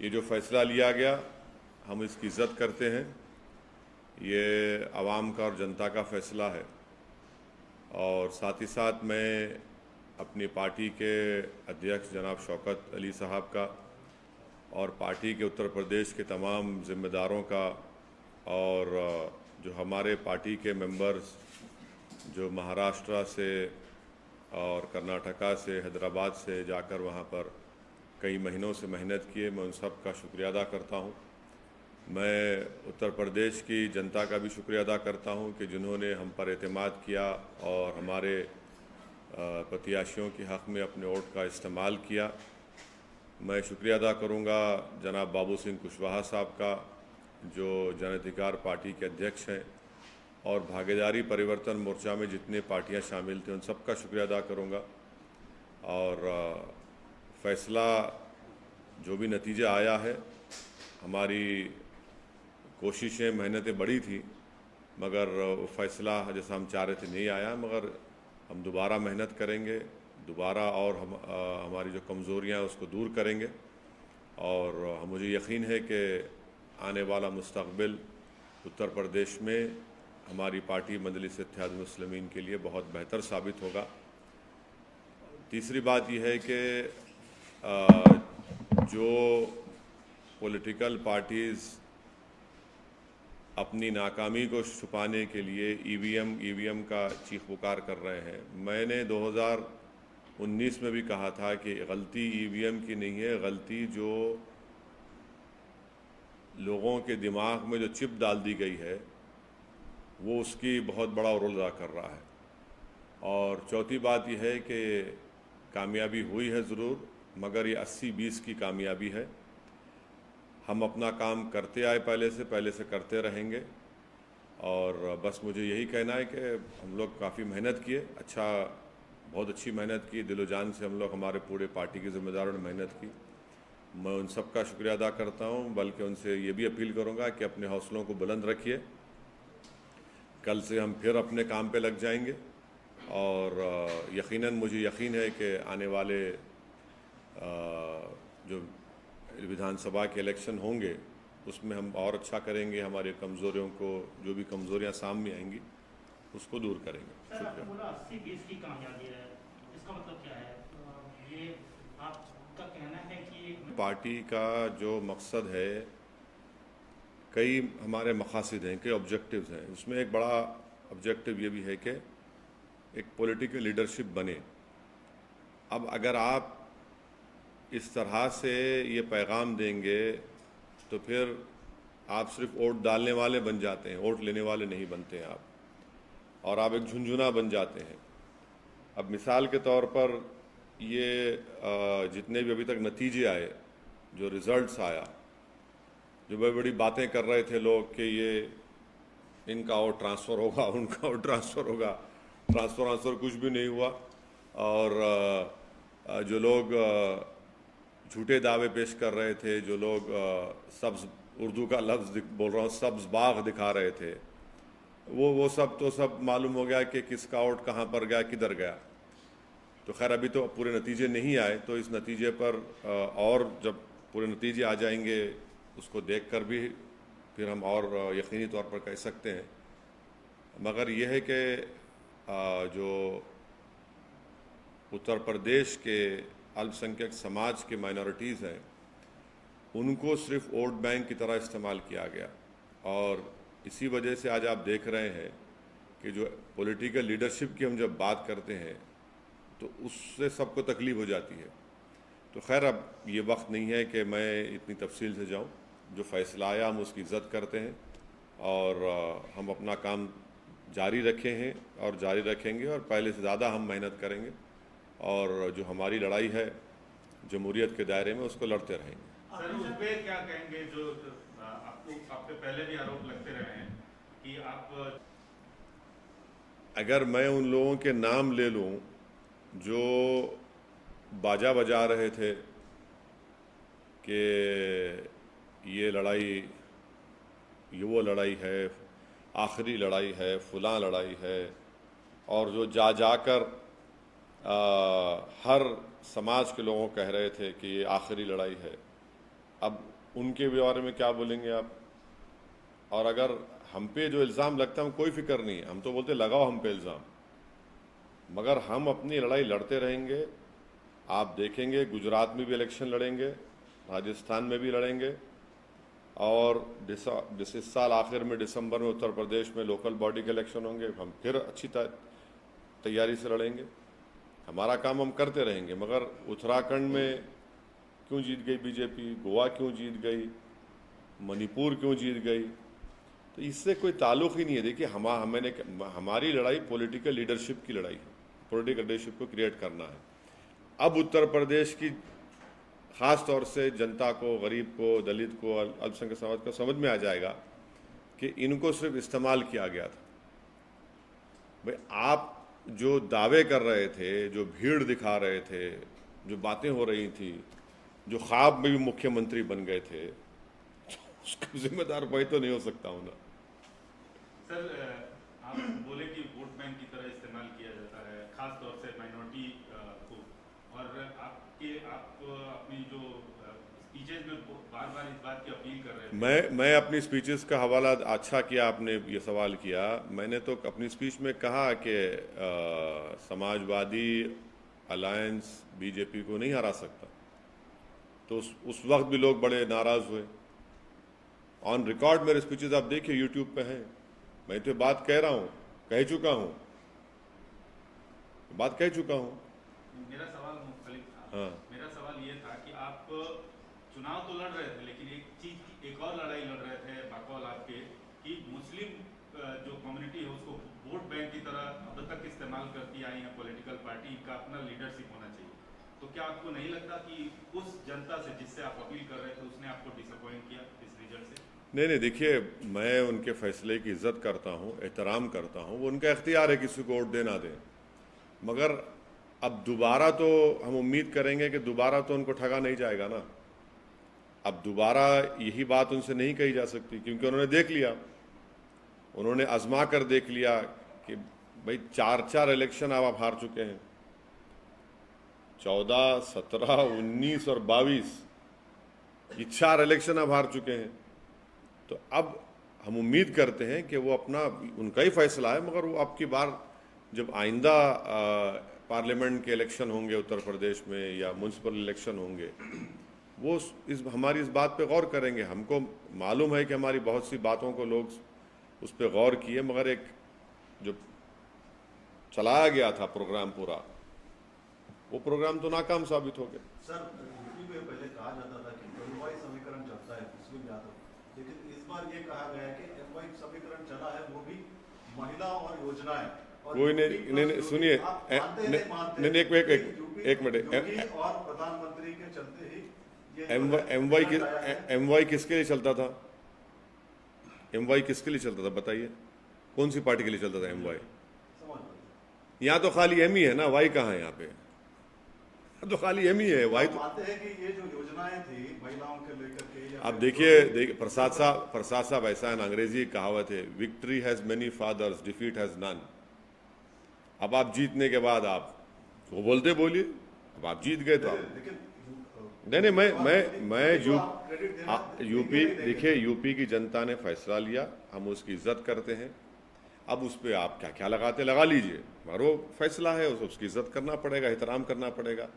ये जो फ़ैसला लिया गया हम इसकी इज़्ज़त करते हैं। ये आवाम का और जनता का फ़ैसला है और साथ ही साथ मैं अपनी पार्टी के अध्यक्ष जनाब शौकत अली साहब का और पार्टी के उत्तर प्रदेश के तमाम ज़िम्मेदारों का और जो हमारे पार्टी के मेंबर्स जो महाराष्ट्र से और कर्नाटका से हैदराबाद से जाकर वहाँ पर कई महीनों से मेहनत किए, मैं उन सब का शुक्रिया अदा करता हूँ। मैं उत्तर प्रदेश की जनता का भी शुक्रिया अदा करता हूँ कि जिन्होंने हम पर एतमाद किया और हमारे प्रत्याशियों के हक़ में अपने वोट का इस्तेमाल किया। मैं शुक्रिया अदा करूँगा जनाब बाबू सिंह कुशवाहा साहब का जो जन अधिकार पार्टी के अध्यक्ष हैं, और भागीदारी परिवर्तन मोर्चा में जितने पार्टियां शामिल थे उन सब का शुक्रिया अदा करूँगा। और फ़ैसला जो भी नतीजा आया है, हमारी कोशिशें मेहनतें बड़ी थी मगर वो फ़ैसला जैसा हम चाह रहे थे नहीं आया, मगर हम दोबारा मेहनत करेंगे, दोबारा और हमारी जो कमज़ोरियाँ हैं उसको दूर करेंगे। और मुझे यकीन है कि आने वाला मुस्तक़बिल उत्तर प्रदेश में हमारी पार्टी मजलिस इत्तेहाद मुस्लिमीन के लिए बहुत बेहतर साबित होगा। तीसरी बात यह है कि जो पॉलिटिकल पार्टीज़ अपनी नाकामी को छुपाने के लिए ईवीएम का चीख पुकार कर रहे हैं, मैंने 2019 में भी कहा था कि गलती ईवीएम की नहीं है, गलती जो लोगों के दिमाग में जो चिप डाल दी गई है वो उसकी बहुत बड़ा रोल अदा कर रहा है। और चौथी बात यह है कि कामयाबी हुई है ज़रूर, मगर ये 80-20 की कामयाबी है। हम अपना काम करते आए, पहले से करते रहेंगे। और बस मुझे यही कहना है कि हम लोग काफ़ी मेहनत किए, बहुत अच्छी मेहनत की, दिलो जान से हम लोग, हमारे पूरे पार्टी के ज़िम्मेदारों ने मेहनत की। मैं उन सब का शुक्रिया अदा करता हूँ, बल्कि उनसे ये भी अपील करूँगा कि अपने हौसलों को बुलंद रखिए। कल से हम फिर अपने काम पे लग जाएंगे और यकीनन मुझे यकीन है कि आने वाले जो विधानसभा के इलेक्शन होंगे उसमें हम और अच्छा करेंगे, हमारी कमज़ोरियों को, जो भी कमज़ोरियां सामने आएंगी उसको दूर करेंगे। सर, आपने बोला 80-20 की कामयाबी है, इसका मतलब क्या है? ये आपका कहना है कि पार्टी का जो मकसद है, कई हमारे मकासद हैं, कई ऑब्जेक्टिव्स हैं, उसमें एक बड़ा ऑब्जेक्टिव ये भी है कि एक पॉलिटिकल लीडरशिप बने। अब अगर आप इस तरह से ये पैगाम देंगे तो फिर आप सिर्फ वोट डालने वाले बन जाते हैं, वोट लेने वाले नहीं बनते हैं आप, और आप एक झुंझुना बन जाते हैं। अब मिसाल के तौर पर ये जितने भी अभी तक नतीजे आए, जो रिज़ल्ट्स आया, जो बड़ी बड़ी बातें कर रहे थे लोग कि ये इनका और ट्रांसफ़र होगा, उनका और ट्रांसफ़र होगा, ट्रांसफ़र कुछ भी नहीं हुआ। और जो लोग झूठे दावे पेश कर रहे थे, जो लोग सब्ज़, उर्दू का लफ्ज़ बोल रहा हूँ, सब्ज़ बाग दिखा रहे थे, वो सब मालूम हो गया कि किसका वोट कहाँ पर गया, किधर गया। तो खैर अभी तो पूरे नतीजे नहीं आए, तो इस नतीजे पर और जब पूरे नतीजे आ जाएंगे उसको देखकर भी फिर हम और यकीनी तौर पर कह सकते हैं। मगर यह है कि जो उत्तर प्रदेश के अल्पसंख्यक समाज के माइनॉरिटीज़ हैं उनको सिर्फ वोट बैंक की तरह इस्तेमाल किया गया, और इसी वजह से आज आप देख रहे हैं कि जो पॉलिटिकल लीडरशिप की हम जब बात करते हैं तो उससे सबको तकलीफ़ हो जाती है। तो खैर अब ये वक्त नहीं है कि मैं इतनी तफसील से जाऊं। जो फ़ैसला आया हम उसकी इज़्ज़त करते हैं और हम अपना काम जारी रखे हैं और जारी रखेंगे, और पहले से ज़्यादा हम मेहनत करेंगे, और जो हमारी लड़ाई है जमहूरियत के दायरे में उसको लड़ते रहेंगे। सर, उस पर क्या कहेंगे जो आप पे पहले भी आरोप लगते रहे हैं कि आप, अगर मैं उन लोगों के नाम ले लूं जो बाजा बजा रहे थे कि ये वो लड़ाई है, आखिरी लड़ाई है, फलां लड़ाई है, और जो जाकर हर समाज के लोगों को कह रहे थे कि ये आखिरी लड़ाई है, अब उनके बारे में क्या बोलेंगे आप? और अगर हम पे जो इल्ज़ाम लगता है, हम कोई फिक्र नहीं है, हम तो बोलते लगाओ हम पे इल्ज़ाम, मगर हम अपनी लड़ाई लड़ते रहेंगे। आप देखेंगे गुजरात में भी इलेक्शन लड़ेंगे, राजस्थान में भी लड़ेंगे, और इस साल आखिर में दिसंबर में उत्तर प्रदेश में लोकल बॉडी के इलेक्शन होंगे, हम फिर अच्छी तैयारी से लड़ेंगे। हमारा काम हम करते रहेंगे। मगर उत्तराखंड में क्यों जीत गई बीजेपी, गोवा क्यों जीत गई, मणिपुर क्यों जीत गई, तो इससे कोई ताल्लुक़ ही नहीं है। देखिए हमारी लड़ाई पॉलिटिकल लीडरशिप की लड़ाई है, पॉलिटिकल लीडरशिप को क्रिएट करना है। अब उत्तर प्रदेश की ख़ास तौर से जनता को, गरीब को, दलित को, अल्पसंख्यक समाज को समझ में आ जाएगा कि इनको सिर्फ इस्तेमाल किया गया था। भाई आप जो दावे कर रहे थे, जो भीड़ दिखा रहे थे, जो बातें हो रही थी, जो ख्वाब में भी मुख्यमंत्री बन गए थे, उसका जिम्मेदार वही तो नहीं हो सकता हूँ ना। सर, आप बोले कि वोट बैंक की तरह इस्तेमाल किया जाता है, खास तौर से माइनॉरिटी को, और आप अपनी जो स्पीचेज में बार बार इस बात की अपील कर रहे थे। मैं अपनी स्पीचेस का हवाला, अच्छा किया आपने ये सवाल किया। मैंने तो अपनी स्पीच में कहा कि समाजवादी अलायंस बीजेपी को नहीं हरा सकता, तो उस वक्त भी लोग बड़े नाराज़ हुए। ऑन रिकॉर्ड मेरे स्पीचेस आप देखिए, यूट्यूब पे हैं। मैं तो बात कह रहा हूँ, कह चुका हूँ, बात कह चुका हूँ। मेरा सवाल मुख्तलिफ था। हाँ, मेरा सवाल ये था कि आप चुनाव तो लड़ रहे थे, लेकिन एक और लड़ाई लड़ रहे थे बकौल आपके, कि मुस्लिम जो कम्युनिटी है उसको वोट बैंक की तरह अब तक इस्तेमाल करती आई है पॉलिटिकल पार्टी, का अपना लीडरशिप होना चाहिए। तो क्या आपको नहीं लगता कि उस जनता से जिससे आप अपील कर रहे थे, उसने आपको डिसअपॉइंट किया इस रिजल्ट से? नहीं, देखिए मैं उनके फैसले की इज्जत करता हूँ, एहतराम करता हूँ। वो उनका इख्तियार है किसी को वोट देना दें, मगर अब दोबारा तो हम उम्मीद करेंगे कि दोबारा तो उनको ठगा नहीं जाएगा ना। अब दोबारा यही बात उनसे नहीं कही जा सकती, क्योंकि उन्होंने देख लिया, उन्होंने आजमा कर देख लिया कि भाई 4 इलेक्शन आप हार चुके हैं, 14, 17, 19 और 22, ये 4 इलेक्शन आप हार चुके हैं। तो अब हम उम्मीद करते हैं कि वो अपना, उनका ही फैसला है, मगर वो अब की बार जब आइंदा पार्लियामेंट के इलेक्शन होंगे उत्तर प्रदेश में या म्यूनसिपल इलेक्शन होंगे, वो हमारी इस बात पे गौर करेंगे। हमको मालूम है कि हमारी बहुत सी बातों को लोग उस पर गौर किए, मगर एक जो चलाया गया था प्रोग्राम पूरा, वो प्रोग्राम तो नाकाम साबित हो गया। सर, यूपी में पहले कहा जाता था कि एमवाई समीकरण चलता है, इसमें याद हो, लेकिन इस बार ये कहा गया है कि एमवाई समीकरण चला है, वो भी महिला और योजनाएं। कोई नहीं, सुनिए, एक मिनट, और प्रधानमंत्री के चलते ही एमवाई किसके लिए चलता था? एमवाई किसके लिए चलता था बताइए? कौन सी पार्टी के लिए चलता था एमवाई? यहाँ तो खाली एम ही है ना, वाई कहाँ है यहाँ पे? तो खाली एम ही है, वाई तो मानते हैं कि ये जो योजनाएं थी महिलाओं के लेकर के। अब देखिए प्रसाद साहब ऐसा है ना, अंग्रेजी कहावत है, victory has many fathers, defeat has none. अब आप जीतने के बाद आप वो बोलते बोलिए, अब आप जीत गए तो आप नहीं, मैं यूपी, देखिए यूपी की जनता ने फैसला लिया, हम उसकी इज्जत करते हैं। अब उस पर आप क्या क्या लगा लीजिए, मगर वो फैसला है, उसकी इज्जत करना पड़ेगा, एहतराम करना पड़ेगा।